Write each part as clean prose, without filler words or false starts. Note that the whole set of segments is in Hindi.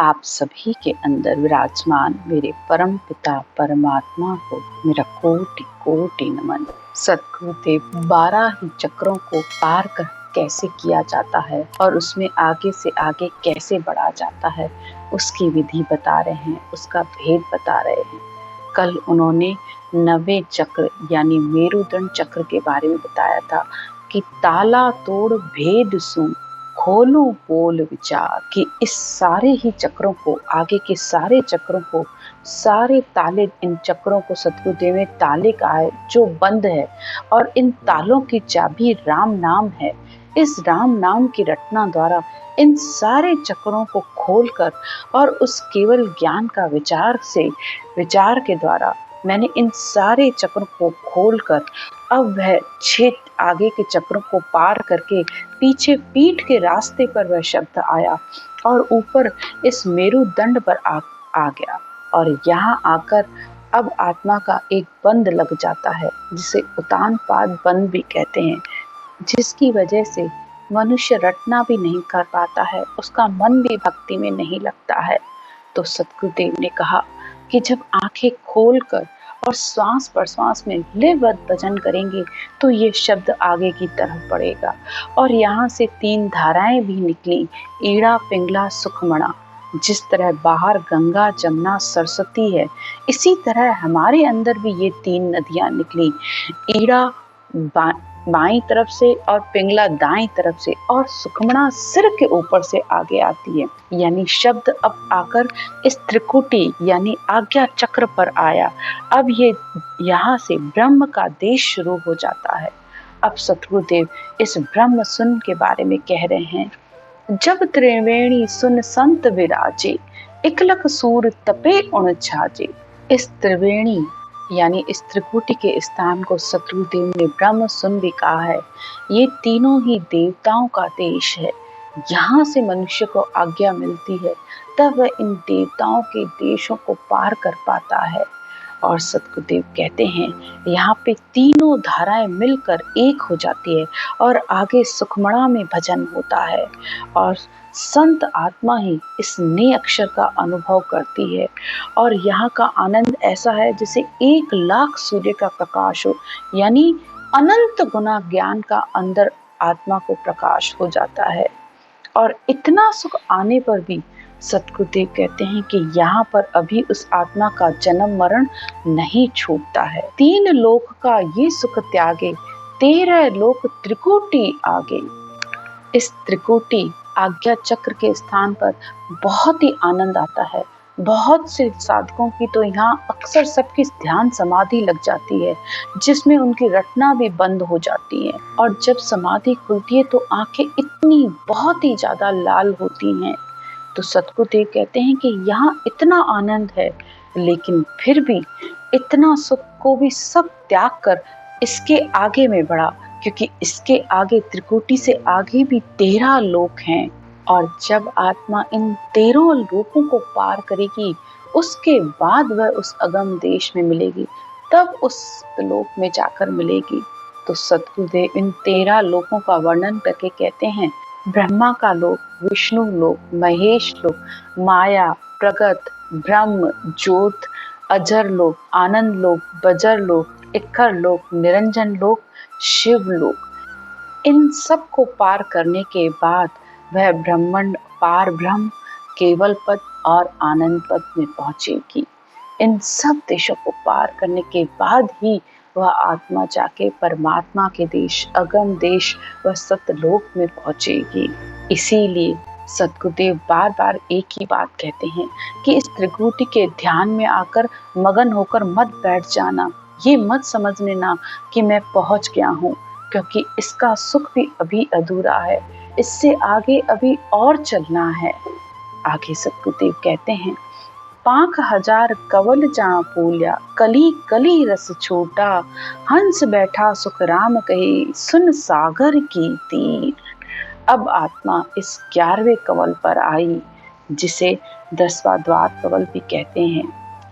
आप सभी के अंदर विराजमान मेरे परम पिता परमात्मा को मेरा कोटि कोटि नमन। सद्गुरुदेव 12 ही चक्रों को पार कर कैसे किया जाता है और उसमें आगे से आगे कैसे बढ़ा जाता है उसकी विधि बता रहे हैं, उसका भेद बता रहे हैं। कल उन्होंने 90 चक्र यानी मेरुदंड चक्र के बारे में बताया था कि ताला तोड़ भेद सुन खोलू बोल विचार, कि इस सारे ही चक्रों को, आगे के सारे चक्रों को, सारे ताले, इन चक्रों को सद्गुरुदेव ने ताले कहा है जो बंद है, और इन तालों की चाबी राम नाम है। इस राम नाम की रटना द्वारा इन सारे चक्रों को खोलकर और उस केवल ज्ञान का विचार के द्वारा मैंने इन सारे चक्रों को खोलकर अब वह 6 आगे के चक्रों को पार करके पीछे पीठ के रास्ते पर वह शब्द आया और ऊपर इस मेरुदंड पर आ गया। और यहाँ आकर अब आत्मा का एक बंद लग जाता है जिसे उतानपाद बंद भी कहते हैं, जिसकी वजह से मनुष्य रटना भी नहीं कर पाता है, उसका मन भी भक्ति में नहीं लगता है। तो सद्गुरुदेव ने कहा कि जब आंखें खोलकर और श्वास प्रश्वास में लिवत भजन करेंगे तो ये शब्द आगे की तरफ बढ़ेगा। और यहाँ से 3 धाराएं भी निकली, ईड़ा पिंगला सुखमणा। जिस तरह बाहर गंगा जमुना सरस्वती है, इसी तरह हमारे अंदर भी ये 3 नदियां निकली, ईड़ा बाईं तरफ से और पिंगला दाईं तरफ से, और सुखमणा सिर के ऊपर से आगे आती है। यानी शब्द अब आकर इस त्रिकुटी यानी आज्ञा चक्र पर आया। अब ये यहाँ से ब्रह्म का देश शुरू हो जाता है। अब सद्गुरुदेव इस ब्रह्म सुन के बारे में कह रहे हैं, जब त्रिवेणी सुन संत विराजे, इकलक सूर तपे उण छाजे। इस त्रिवेणी यानी इस त्रिकुटी के स्थान को सद्गुरुदेव ने ब्रह्म सुन भी कहा है। ये तीनों ही देवताओं का देश है। यहाँ से मनुष्य को आज्ञा मिलती है, तब वह इन देवताओं के देशों को पार कर पाता है। और सद्गुरुदेव कहते हैं यहाँ पे तीनों धाराएं मिलकर एक हो जाती है और आगे सुखमणा में भजन होता है, और संत आत्मा ही इस ने अक्षर का अनुभव करती है। और यहाँ का आनंद ऐसा है जैसे 1 लाख सूर्य का प्रकाश हो, यानी अनंत गुना ज्ञान का अंदर आत्मा को प्रकाश हो जाता है। और इतना सुख आने पर भी सद्गुरुदेव कहते हैं कि यहाँ पर अभी उस आत्मा का जन्म मरण नहीं छूटता है। 3 लोक का ये सुख त्यागे, 13 लोक त्रिकुटी आगे। इस त्रिकुटी आज्ञा चक्र के स्थान पर बहुत ही आनंद आता है। बहुत से साधकों की तो यहाँ अक्सर सबकी ध्यान समाधि लग जाती है, जिसमें उनकी रटना भी बंद हो जाती है। और जब समाधि खुलती है तो आंखें इतनी बहुत ही ज्यादा लाल होती हैं। तो सद्गुरुदेव कहते हैं कि यहाँ इतना आनंद है, लेकिन फिर भी इतना सुख को भी सब त्याग कर इसके आगे में बढ़ा, क्योंकि इसके आगे त्रिकुटी से आगे भी 13 लोक हैं। और जब आत्मा इन 13 लोकों को पार करेगी, उसके बाद वह उस अगम देश में मिलेगी, तब उस लोक में जाकर मिलेगी। तो सद्गुरुदेव इन 13 लोकों का वर्णन करके कहते हैं, ब्रह्मा का लोक, विष्णु लोक, महेश लोक, माया, प्रगत, ब्रह्म, ज्योत, अजर लोक, आनंद लोक, बजर लोक, इक्खर लोक, निरंजन लोक, शिव लोक। इन सब को पार करने के बाद वह ब्रह्मांड पार ब्रह्म, केवल पद और आनंद पद में पहुंचेगी। इन सब देशों को पार करने के बाद ही वह आत्मा जाके परमात्मा के देश, अगम देश व सतलोक में पहुंचेगी। इसीलिए सद्गुरुदेव बार बार एक ही बात कहते हैं कि इस त्रिकुटी के ध्यान में आकर मगन होकर मत बैठ जाना, ये मत समझ लेना कि मैं पहुंच गया हूँ, क्योंकि इसका सुख भी अभी अधूरा है, इससे आगे अभी और चलना है। आगे सद्गुरुदेव कहते हैं, 5,000 कवल जहाँ पूल्या, कली कली रस छोटा, हंस बैठा सुख राम कहे, सुन सागर की तीर। अब आत्मा इस 11वें कवल पर आई, जिसे 10वां द्वार कवल भी कहते हैं।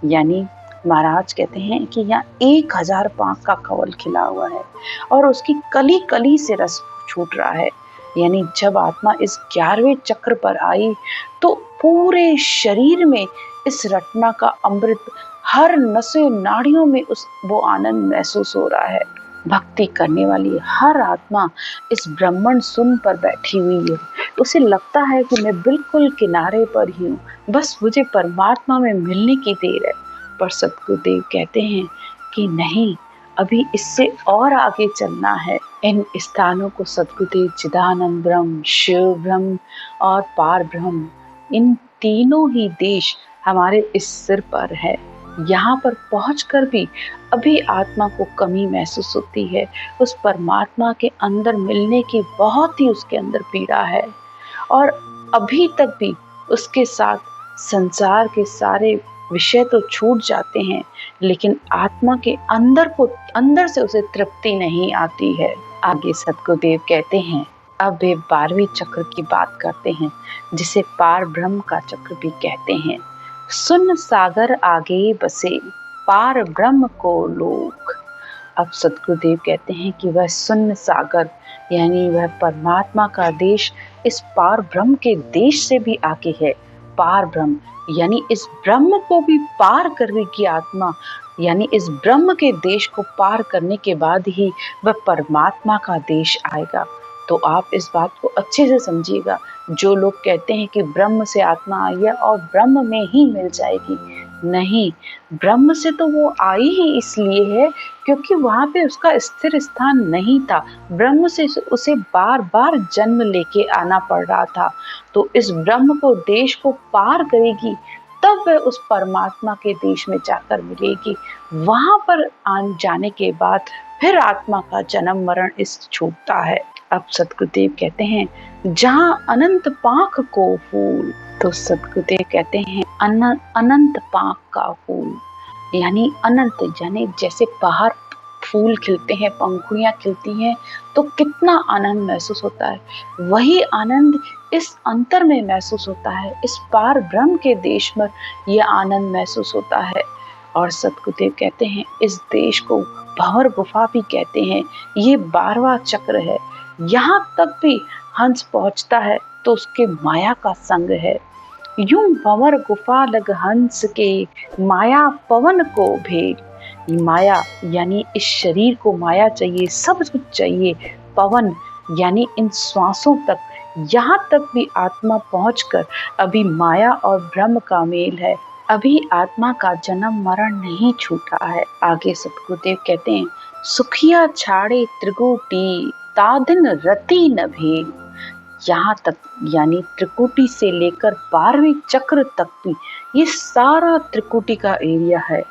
यानी महाराज कहते हैं कि यहाँ 1000 पाँख का कवल खिला हुआ है और उसकी कली कली से रस छूट रहा है। यानी जब आत्मा इस 11वें चक्र पर आई तो पूरे शरीर में इस रटना का अमृत, हर नसों नाड़ियों में वो आनंद महसूस हो रहा है। भक्ति करने वाली हर आत्मा इस ब्रह्मण सुन पर बैठी हुई है। उसे लगता है कि मैं बिल्कुल किनारे पर ही हूँ, बस मुझे परमात्मा में मिलने की देर है। पर सद्गुरुदेव कहते हैं कि नहीं, अभी इससे और आगे चलना है। इन स्थानों को सद्गुरुदेव चिदानंद ब्रह्म, शिव ब्रह्म और पार ब्रह्म, इन तीनों ही देश हमारे इस सिर पर है। यहाँ पर पहुंचकर भी अभी आत्मा को कमी महसूस होती है। उस परमात्मा के अंदर मिलने की बहुत ही उसके अंदर पीड़ा है, और अभी तक भी उसके साथ संसार के सारे विषय तो छूट जाते हैं, लेकिन आत्मा के अंदर से उसे तृप्ति नहीं आती है। आगे सद्गुरुदेव कहते हैं, अब वे 12वें चक्र की बात करते हैं, जिसे पार ब्रह्म का चक्र भी कहते हैं। सुन सागर आगे बसे, पार ब्रह्म को लोक। अब सद्गुरुदेव कहते हैं कि वह सुन सागर यानी वह परमात्मा का देश इस पार ब्रह्म के देश से भी आगे है। पार ब्रह्म यानी इस ब्रह्म को भी पार करेगी आत्मा, यानी इस ब्रह्म के देश को पार करने के बाद ही वह परमात्मा का देश आएगा। तो आप इस बात को अच्छे से समझिएगा। जो लोग कहते हैं कि ब्रह्म से आत्मा आई है और ब्रह्म में ही मिल जाएगी, नहीं, ब्रह्म से तो वो आई ही इसलिए है क्योंकि वहां पे उसका स्थिर स्थान नहीं था। ब्रह्म से उसे बार बार जन्म लेके आना पड़ रहा था। तो इस ब्रह्म को देश को पार करेगी, तब वह उस परमात्मा के देश में जाकर मिलेगी। वहां पर जाने के बाद फिर आत्मा का जन्म मरण इस छूटता है। अब सद्गुरुदेव कहते हैं, जहां अनंत पाख को फूल, तो सद्गुरुदेव कहते हैं अनंत पाख का फूल यानी अनंत, यानी जैसे बाहर फूल खिलते हैं, पंखुड़ियां खिलती हैं, तो कितना आनंद महसूस होता है, वही आनंद इस अंतर में महसूस होता है। इस पार ब्रह्म के देश में यह आनंद महसूस होता है। और सद्गुरुदेव कहते हैं, इस देश को भंवर गुफा भी कहते हैं। ये 12वां चक्र है। यहाँ तक भी हंस पहुंचता है तो उसके माया का संग है। यूं भंवर गुफा लग हंस के, माया पवन को भेद। माया यानी इस शरीर को माया चाहिए, सब कुछ चाहिए। पवन यानी इन श्वासों तक, यहाँ तक भी आत्मा पहुंचकर अभी माया और ब्रह्म का मेल है। अभी आत्मा का जन्म मरण नहीं छूटा है। आगे सद्गुरुदेव कहते हैं, सुखिया छाड़े त्रिकुटी, तादिन रति न भेद। यहाँ तक यानी त्रिकुटी से लेकर 12वें चक्र तक भी ये सारा त्रिकुटी का एरिया है।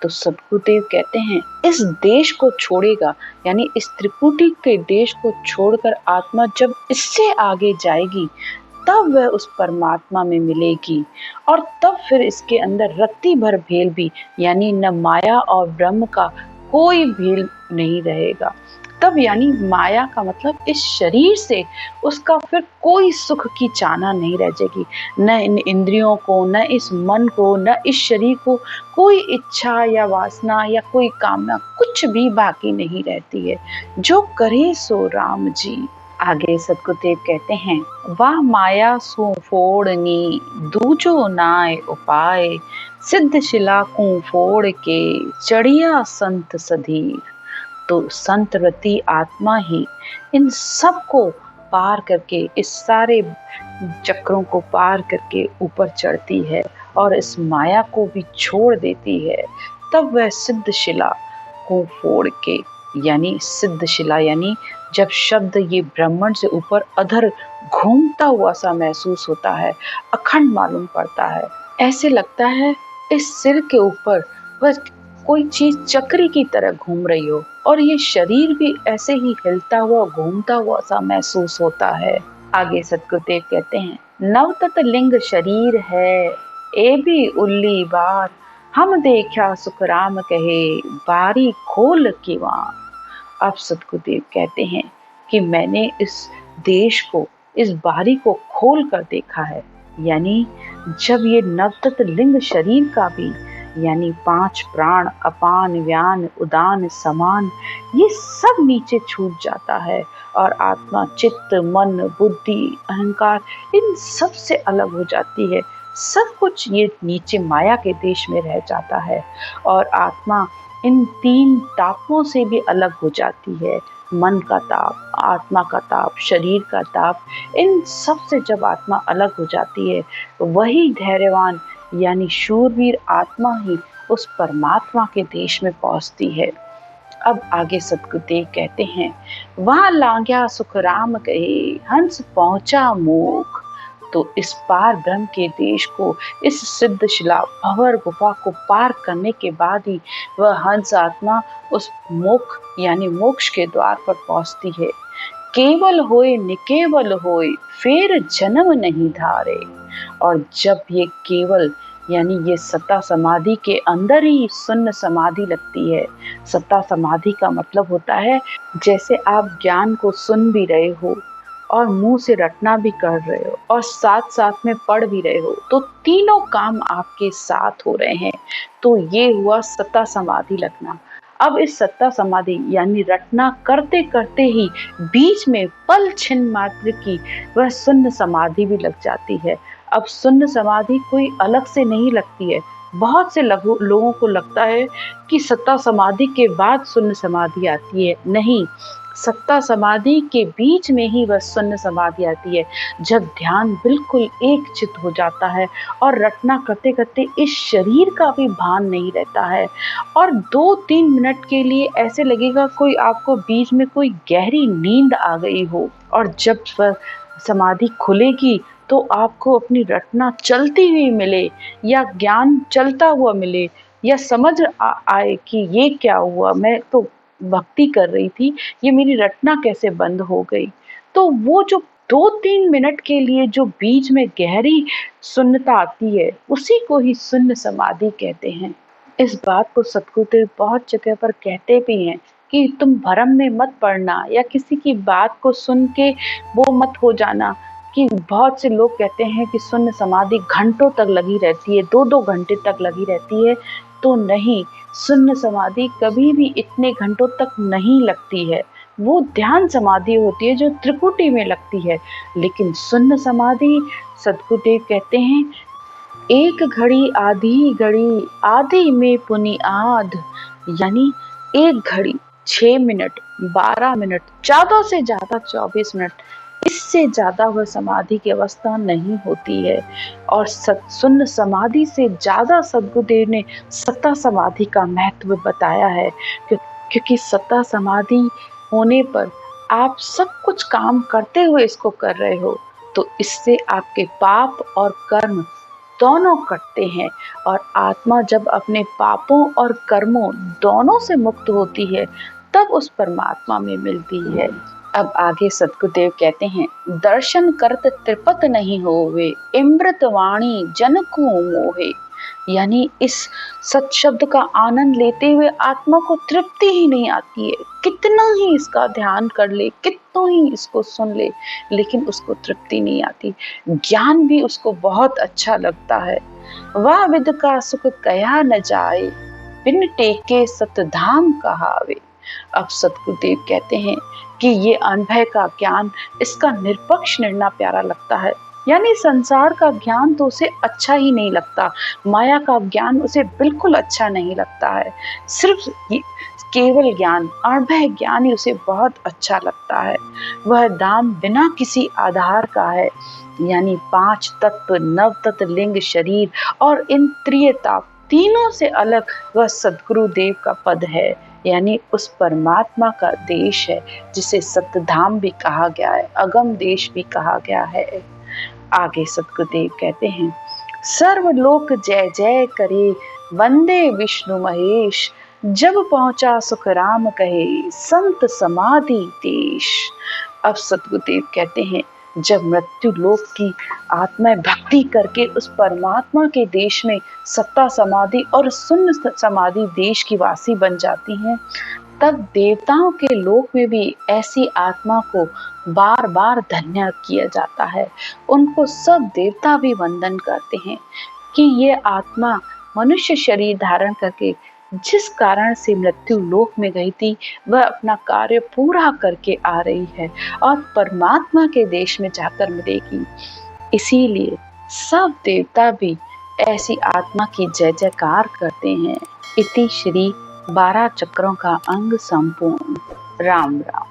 तो सद्गुरुदेव कहते हैं, इस देश को छोड़ेगा, यानी इस त्रिकुटी के देश को छोड़कर आत्मा जब इससे आगे जाएगी, तब वह उस परमात्मा में मिलेगी। और तब फिर इसके अंदर रत्ती भर भेल भी, यानी न माया और ब्रह्म का कोई भेल नहीं रहेगा। तब यानी माया का मतलब इस शरीर से उसका फिर कोई सुख की चाहना नहीं रह जाएगी। न इन इंद्रियों को, न इस मन को, न इस शरीर को कोई इच्छा या वासना या कोई कामना कुछ भी बाकी नहीं रहती है। जो करे सो राम जी। आगे सद्गुरुदेव कहते हैं, वाह माया सो फोड़नी, दूजो नाय उपाय। सिद्ध शिला को फोड़ के, चढ़िया संत सधीर। तो संतवती आत्मा ही इन सब को पार करके, इस सारे चक्रों को पार करके ऊपर चढ़ती है और इस माया को भी छोड़ देती है। तब वह सिद्ध शिला को फोड़ के, यानी सिद्ध शिला यानी जब शब्द ये ब्रह्मांड से ऊपर अधर घूमता हुआ सा महसूस होता है, अखंड मालूम पड़ता है। ऐसे लगता है इस सिर के ऊपर बस कोई चीज चक्री की तरह घूम रही हो, और ये शरीर भी ऐसे ही हिलता हुआ घूमता हुआ सा महसूस होता है। आगे सद्गुरुदेव कहते हैं, नवतत लिंग शरीर है, ए भी उल्ली बार। हम देखा सुखराम कहे, बारी खोल किवाड़। अब सद्गुरुदेव कहते हैं कि मैंने इस देश को, इस बारी को खोल कर देखा है। यानी जब ये नवतत लिंग शरीर का भी, यानी 5 प्राण, अपान व्यान उदान समान, ये सब नीचे छूट जाता है और आत्मा चित्त मन बुद्धि अहंकार इन सब से अलग हो जाती है। सब कुछ ये नीचे माया के देश में रह जाता है और आत्मा इन तीन तापों से भी अलग हो जाती है। मन का ताप, आत्मा का ताप, शरीर का ताप, इन सब से जब आत्मा अलग हो जाती है, वही धैर्यवान यानी शूरवीर आत्मा ही उस परमात्मा के देश में पहुंचती है। अब आगे सतगुरुदेव कहते हैं, वहां लांघ्या सुख राम कहे, हंस पहुंचा मोख। तो इस पार ब्रह्म के देश को, इस सिद्धशिला भंवर गुफा को पार करने के बाद ही वह हंस आत्मा उस मोक्ष यानी मोक्ष के द्वार पर पहुंचती है। केवल होए निकेवल होए, फिर जन्म नहीं धारे। और जब ये केवल यानी ये सत्ता समाधि के अंदर ही शून्य समाधि लगती है। सत्ता समाधि का मतलब होता है जैसे आप ज्ञान को सुन भी रहे हो और मुंह से रटना भी कर रहे हो और साथ साथ में पढ़ भी रहे हो, तो तीनों काम आपके साथ हो रहे हैं। तो ये हुआ सत्ता समाधि लगना। अब इस सत्ता समाधि यानी रटना करते करते ही बीच में पल छिन्न मात्र की वह शून्य समाधि भी लग जाती है। अब शून्य समाधि कोई अलग से नहीं लगती है। बहुत से लोगों को लगता है कि सत्ता समाधि के बाद शून्य समाधि आती है। नहीं, सत्ता समाधि के बीच में ही वह शून्य समाधि आती है, जब ध्यान बिल्कुल एक चित्त हो जाता है और रटना करते करते इस शरीर का भी भान नहीं रहता है और 2-3 मिनट के लिए ऐसे लगेगा कोई आपको बीच में कोई गहरी नींद आ गई हो। और जब वह समाधि खुलेगी तो आपको अपनी रटना चलती हुई मिले या ज्ञान चलता हुआ मिले या समझ आए कि ये क्या हुआ, मैं तो भक्ति कर रही थी, ये मेरी रटना कैसे बंद हो गई। तो वो जो 2-3 मिनट के लिए जो बीच में गहरी शून्यता आती है, उसी को ही शून्य समाधि कहते हैं। इस बात को सतगुरुदेव बहुत जगह पर कहते भी हैं कि तुम भ्रम में मत पड़ना या किसी की बात को सुन के वो मत हो जाना। कि बहुत से लोग कहते हैं कि शून्य समाधि घंटों तक लगी रहती है, 2-2 घंटे तक लगी रहती है। तो नहीं, शून्य समाधि कभी भी इतने घंटों तक नहीं लगती है। वो ध्यान समाधि होती है जो त्रिकुटी में लगती है। लेकिन शून्य समाधि सतगुरुदेव कहते हैं, एक घड़ी आधी घड़ी आधी में पुनि आध, यानी एक घड़ी 6 मिनट, 12 मिनट, ज्यादा से ज्यादा 24 मिनट, इससे ज्यादा वह समाधि की अवस्था नहीं होती है। और शून्य समाधि से ज्यादा सद्गुरुदेव ने सत्ता समाधि का महत्व बताया है, क्योंकि सत्ता समाधि होने पर आप सब कुछ काम करते हुए इसको कर रहे हो, तो इससे आपके पाप और कर्म दोनों कटते हैं और आत्मा जब अपने पापों और कर्मों दोनों से मुक्त होती है तब उस परमात्मा में मिलती है। अब आगे सतगुरुदेव कहते हैं, दर्शन करत त्रिपत नहीं होवे, इमृत वाणी जन को मोहे। यानी इस सत शब्द का आनंद लेते हुए आत्मा को तृप्ति ही नहीं आती है। कितना ही इसका ध्यान कर ले, कितना ही इसको सुन ले, लेकिन उसको तृप्ति नहीं आती। ज्ञान भी उसको बहुत अच्छा लगता है। वह विद का सुख कया न जाए, बिन टेके सतधाम कहावे। अब सतगुरुदेव कहते हैं कि ये अनुभव का ज्ञान, इसका निरपक्ष निर्णय प्यारा लगता है। यानी संसार का ज्ञान तो उसे अच्छा ही नहीं लगता, माया का ज्ञान उसे बिल्कुल अच्छा नहीं लगता है। सिर्फ केवल ज्ञान, अनुभव ज्ञान ही उसे बहुत अच्छा लगता है। वह दाम बिना किसी आधार का है, यानी 5 तत्व, 9 तत्व, लिंग, शरीर और इंद्रियता तीनों से अलग वह सद्गुरुदेव का पद है, यानी उस परमात्मा का देश है जिसे सतधाम भी कहा गया है, अगम देश भी कहा गया है। आगे सतगुरुदेव कहते हैं, सर्वलोक जय जय करे, वंदे विष्णु महेश। जब पहुंचा सुख राम कहे, संत समाधि देश। अब सतगुरुदेव कहते हैं, जब मृत्यु लोक की आत्मा भक्ति करके उस परमात्मा के देश में सत्ता समाधि और शून्य समाधि देश की वासी बन जाती हैं, तब देवताओं के लोक में भी ऐसी आत्मा को बार बार धन्य किया जाता है। उनको सब देवता भी वंदन करते हैं कि ये आत्मा मनुष्य शरीर धारण करके जिस कारण से मृत्यु लोक में गई थी, वह अपना कार्य पूरा करके आ रही है और परमात्मा के देश में जाकर मिलेगी। इसीलिए सब देवता भी ऐसी आत्मा की जय जयकार करते हैं। इति श्री 12 चक्रों का अंग संपूर्ण। राम राम।